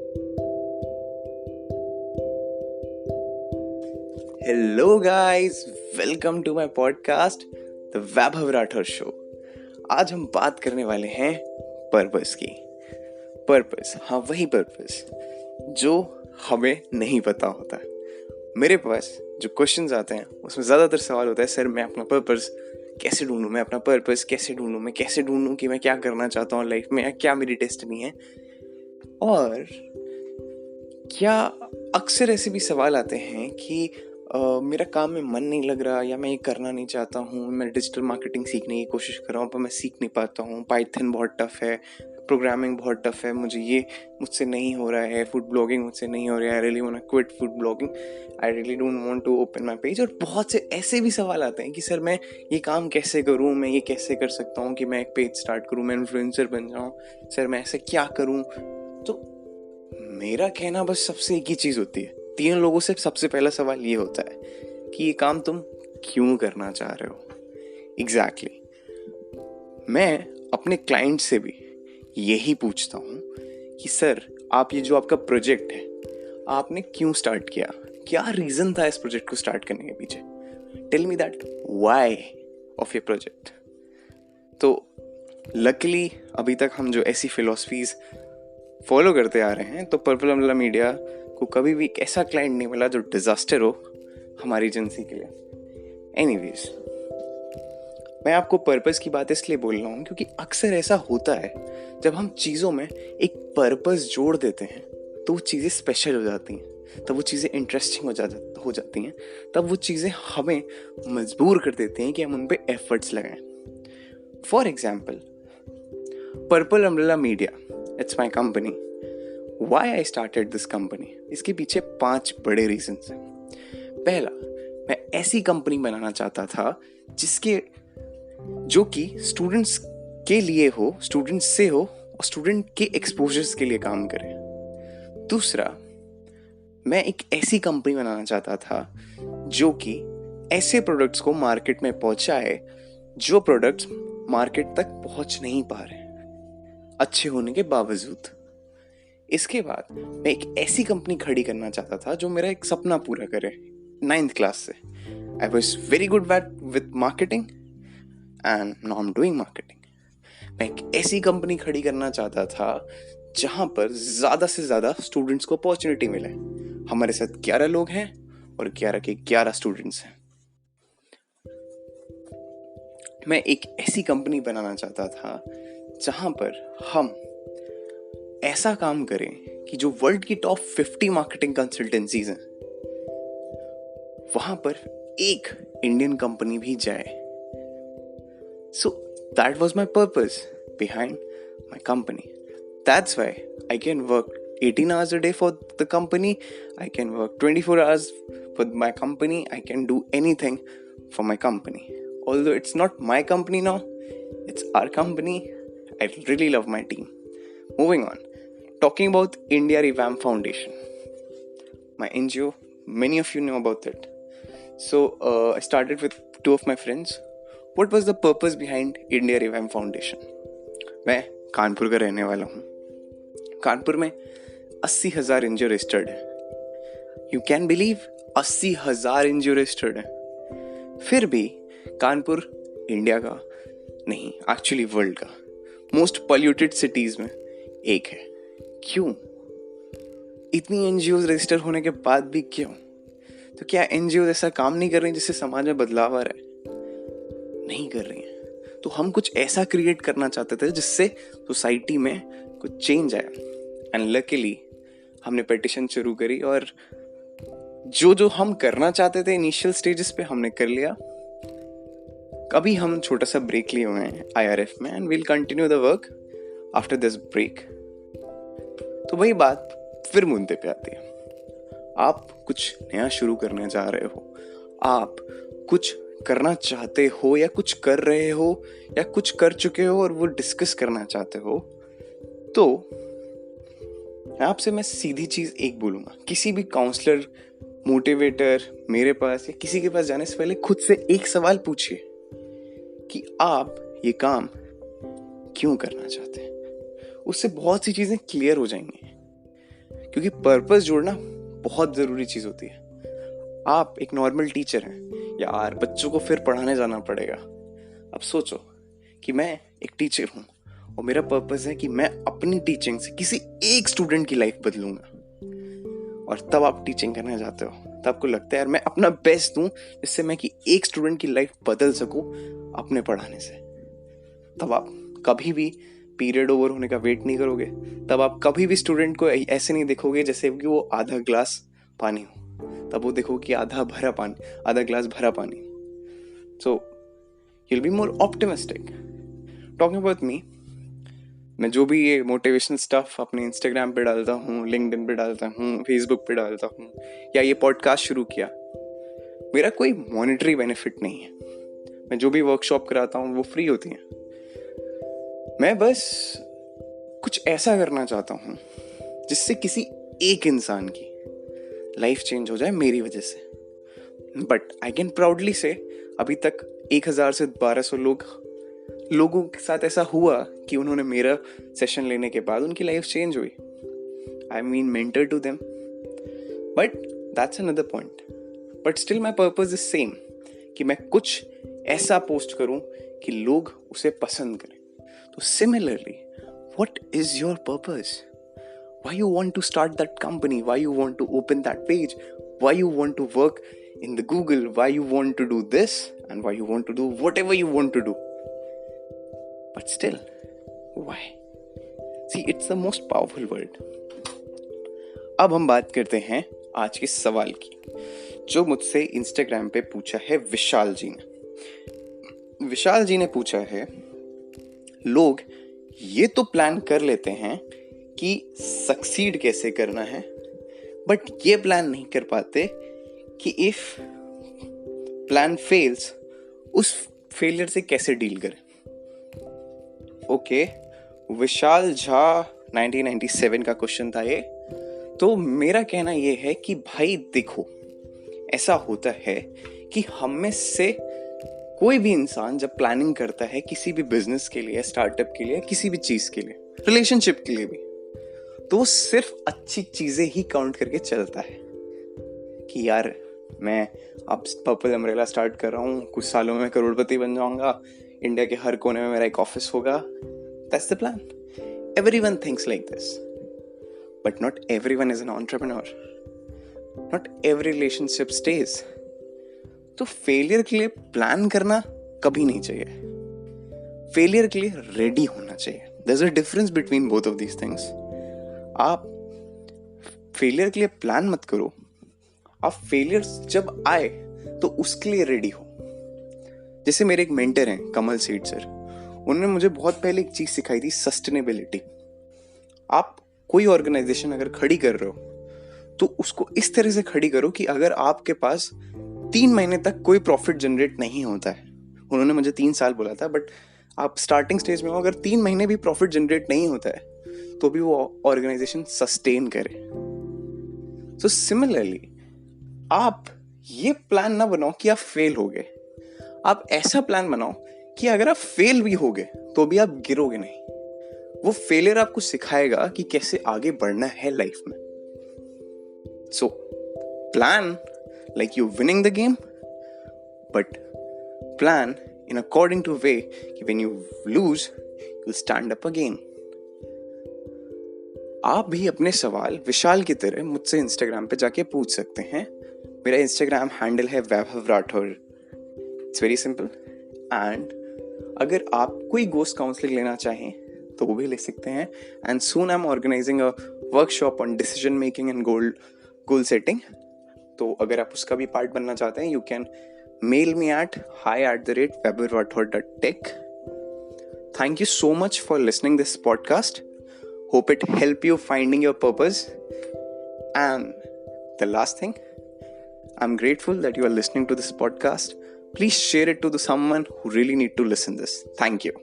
Hello guys, welcome to my podcast the Vaibhav Rathore show. आज हम बात करने वाले हैं पर्पस की। पर्पस, हाँ वही पर्पस जो हमें नहीं पता होता। मेरे पास जो क्वेश्चंस आते हैं उसमें ज़्यादातर सवाल होता है, सर मैं अपना पर्पस कैसे ढूंढूं, मैं अपना पर्पस कैसे ढूंढूं, मैं कैसे ढूंढूं कि मैं क्या करना चाहता हूँ लाइफ में, क्या मेरी डेस्टिनी है। और क्या अक्सर ऐसे भी सवाल आते हैं कि मेरा काम में मन नहीं लग रहा, या मैं ये करना नहीं चाहता हूँ, मैं डिजिटल मार्केटिंग सीखने की कोशिश कर रहा हूँ पर मैं सीख नहीं पाता हूँ, पाइथन बहुत टफ है, प्रोग्रामिंग बहुत टफ है, मुझसे नहीं हो रहा है, फूड ब्लॉगिंग मुझसे नहीं हो रहा है, I really want to quit food blogging, I really don't want to open my page. और बहुत से ऐसे भी सवाल आते हैं कि सर मैं ये काम कैसे करूँ, मैं ये कैसे कर सकता हूँ कि मैं एक पेज स्टार्ट करूँ, मैं इन्फ्लुएंसर बन जाऊँ, सर मैं ऐसे क्या करूँ। तो मेरा कहना बस सबसे एक ही चीज होती है, 3 लोगों से सबसे पहला सवाल ये होता है कि ये काम तुम क्यों करना चाह रहे हो। एग्जैक्टली मैं अपने क्लाइंट से भी यही पूछता हूँ कि सर आप ये जो आपका प्रोजेक्ट है आपने क्यों स्टार्ट किया, क्या रीजन था इस प्रोजेक्ट को स्टार्ट करने के पीछे, tell me that why of your project. तो लकीली अभी तक हम जो ऐसी फिलॉसफीज फॉलो करते आ रहे हैं, तो पर्पल अम्ब्रेला मीडिया को कभी भी एक ऐसा क्लाइंट नहीं मिला जो डिजास्टर हो हमारी एजेंसी के लिए। एनीवेज, मैं आपको पर्पस की बात इसलिए बोल रहा हूँ क्योंकि अक्सर ऐसा होता है जब हम चीज़ों में एक पर्पस जोड़ देते हैं तो वो चीज़ें स्पेशल हो जाती हैं, तब वो चीज़ें इंटरेस्टिंग हो जाती हैं, तब वो चीज़ें हमें मजबूर कर देती हैं कि हम उन पे एफर्ट्स लगाएं। For example, purple umbrella media, it's my company. Why I started this company, इसके पीछे 5 बड़े रीजंस हैं। पहला, मैं ऐसी कंपनी बनाना चाहता था जो कि स्टूडेंट्स के लिए हो, स्टूडेंट्स से हो और स्टूडेंट के एक्सपोजर्स के लिए काम करे। दूसरा, मैं एक ऐसी कंपनी बनाना चाहता था जो कि ऐसे प्रोडक्ट्स को मार्केट में पहुंचाए जो प्रोडक्ट्स मार्केट तक पहुंच नहीं पा रहे अच्छे होने के बावजूद। इसके बाद मैं एक ऐसी कंपनी खड़ी करना चाहता था जो मेरा एक सपना पूरा करे 9th क्लास से। I was very good with marketing and now I am doing marketing. मैं एक ऐसी कंपनी खड़ी करना चाहता था जहां पर ज्यादा से ज्यादा स्टूडेंट्स को अपॉर्चुनिटी मिले। हमारे साथ 11 लोग हैं और 11 के 11 स्टूडेंट्स हैं। मैं एक ऐसी कंपनी बनाना चाहता था जहां पर हम ऐसा काम करें कि जो वर्ल्ड की टॉप 50 मार्केटिंग कंसल्टेंसीज हैं वहां पर एक इंडियन कंपनी भी जाए। So that was my purpose behind my company. That's why I can work 18 hours a day for the company, I can work 24 hours for my company, I can do anything for my company. Although it's not my company now, it's our company. I really love my team. Moving on, talking about India Revamp Foundation, my NGO, many of you know about it. So I started with 2 of my friends. What was the purpose behind India Revamp Foundation? मैं कानपुर का रहने वाला हूँ। कानपुर में 80,000 NGO registered है। You can believe 80,000 NGO registered है। फिर भी कानपुर इंडिया का नहीं, एक्चुअली वर्ल्ड का मोस्ट पॉल्यूटेड सिटीज में एक है। क्यों? इतनी एनजीओ रजिस्टर होने के बाद भी क्यों? तो क्या एनजीओ ऐसा काम नहीं कर रही जिससे समाज में बदलाव आ रहा है? नहीं कर रही है। तो हम कुछ ऐसा क्रिएट करना चाहते थे जिससे सोसाइटी में कुछ चेंज आए। एंड लकीली हमने पिटीशन शुरू करी और जो हम करना चाहते थे इनिशियल स्टेजेस पे हमने कर लिया। अभी हम छोटा सा ब्रेक लिए हुए हैं आईआरएफ में, and will continue the work after this break. तो वही बात फिर मुद्दे पे आती है। आप कुछ नया शुरू करने जा रहे हो, आप कुछ करना चाहते हो या कुछ कर रहे हो या कुछ कर चुके हो और वो डिस्कस करना चाहते हो, तो आपसे मैं सीधी चीज एक बोलूंगा, किसी भी काउंसलर, मोटिवेटर, मेरे पास या किसी के पास जाने से पहले खुद से एक सवाल पूछिए कि आप ये काम क्यों करना चाहते हैं। उससे बहुत सी चीजें क्लियर हो जाएंगी। क्योंकि पर्पस जोड़ना बहुत ज़रूरी चीज़ होती है। आप एक नॉर्मल टीचर हैं यार, बच्चों को फिर पढ़ाने जाना पड़ेगा। अब सोचो कि मैं एक टीचर हूँ और मेरा पर्पस है कि मैं अपनी टीचिंग से किसी एक स्टूडेंट की लाइफ बदलूंगा, और तब आप टीचिंग करने जाते हो, तब आपको लगता है यार मैं अपना बेस्ट दूं जिससे मैं कि एक स्टूडेंट की लाइफ बदल सकूं अपने पढ़ाने से। तब आप कभी भी पीरियड ओवर होने का वेट नहीं करोगे। तब आप कभी भी स्टूडेंट को ऐसे नहीं देखोगे जैसे कि वो आधा ग्लास पानी हो, तब वो देखोगे कि आधा ग्लास भरा पानी। सो you'll be more optimistic. Talking about me, मैं जो भी ये मोटिवेशनल स्टफ अपने इंस्टाग्राम पे डालता हूँ, लिंक्डइन पे डालता हूँ, फेसबुक पे डालता हूँ, या ये पॉडकास्ट शुरू किया, मेरा कोई मॉनेटरी बेनिफिट नहीं है। मैं जो भी वर्कशॉप कराता हूँ वो फ्री होती हैं। मैं बस कुछ ऐसा करना चाहता हूँ जिससे किसी एक इंसान की लाइफ चेंज हो जाए मेरी वजह से। बट आई कैन प्राउडली से अभी तक 1000 से 1200 लोगों के साथ ऐसा हुआ कि उन्होंने मेरा सेशन लेने के बाद उनकी लाइफ चेंज हुई। I mean mentor to them, but that's another point. But still my purpose is same, कि मैं कुछ ऐसा पोस्ट करूं कि लोग उसे पसंद करें। तो similarly, what is your purpose? Why you want to start that company? Why you want to open that page? Why you want to work in the Google? Why you want to do this? And why you want to do whatever you want to do? But still, why? See, it's the most powerful word. अब हम बात करते हैं आज के सवाल की, जो मुझसे इंस्टाग्राम पे पूछा है विशाल जी ने। विशाल जी ने पूछा है, लोग ये तो प्लान कर लेते हैं कि सक्सीड कैसे करना है, बट ये प्लान नहीं कर पाते कि इफ प्लान फेल्स उस फेलियर से कैसे डील करें। ओके, विशाल झा 1997 का क्वेश्चन था ये। तो मेरा कहना ये है कि भाई देखो, ऐसा होता है कि हम में से कोई भी इंसान जब प्लानिंग करता है किसी भी बिजनेस के लिए, स्टार्टअप के लिए, किसी भी चीज के लिए, रिलेशनशिप के लिए भी, तो वो सिर्फ अच्छी चीजें ही काउंट करके चलता है कि यार मैं अब पर्पल अम्ब्रेला स्टार्ट कर रहा हूँ, कुछ सालों में मैं करोड़पति बन जाऊंगा, इंडिया के हर कोने में मेरा एक ऑफिस होगा। That's the plan. Everyone thinks like this, but not everyone is an entrepreneur. Not every relationship stage. तो फेलियर के लिए प्लान करना कभी नहीं चाहिए, फेलियर के लिए रेडी होना चाहिए। There is a difference between both of these things. आप फेलियर के लिए प्लान मत करो, आप फेलियर जब आए तो उसके लिए रेडी हो। जैसे मेरे एक मेंटर हैं कमल सेठ सर, उन्होंने मुझे बहुत पहले एक चीज सिखाई थी, सस्टेनेबिलिटी। आप कोई ऑर्गेनाइजेशन अगर खड़ी कर रहे हो तो उसको इस तरह से खड़ी करो कि अगर आपके पास 3 महीने तक कोई प्रॉफिट जनरेट नहीं होता है, उन्होंने मुझे 3 साल बोला था, बट आप स्टार्टिंग स्टेज में हो, अगर 3 महीने भी प्रॉफिट जनरेट नहीं होता है तो भी वो ऑर्गेनाइजेशन सस्टेन करे। सो सिमिलरली, आप ये प्लान ना बनाओ कि आप फेल हो गए, आप ऐसा प्लान बनाओ कि अगर आप फेल भी हो गए तो भी आप गिरोगे नहीं। वो फेलियर आपको सिखाएगा कि कैसे आगे बढ़ना है लाइफ में। So plan like you winning the game, but plan in according to way कि when you lose you'll stand up again। आप भी अपने सवाल विशाल की तरह मुझसे इंस्टाग्राम पे जाके पूछ सकते हैं। मेरा इंस्टाग्राम हैंडल है Vaibhav Rathore. It's very simple. And अगर आप कोई गोस्ट काउंसलिंग लेना चाहें तो वो भी ले सकते हैं। And soon I am organising a workshop on decision making and goal setting. तो अगर आप उसका भी पार्ट बनना चाहते हैं, you can mail me at hi@vaibhavrathore.tech। Thank you so much for listening this podcast. Hope it help you finding your purpose. And the last thing, I'm grateful that you are listening to this podcast. Please share it to someone who really need to listen this. Thank you.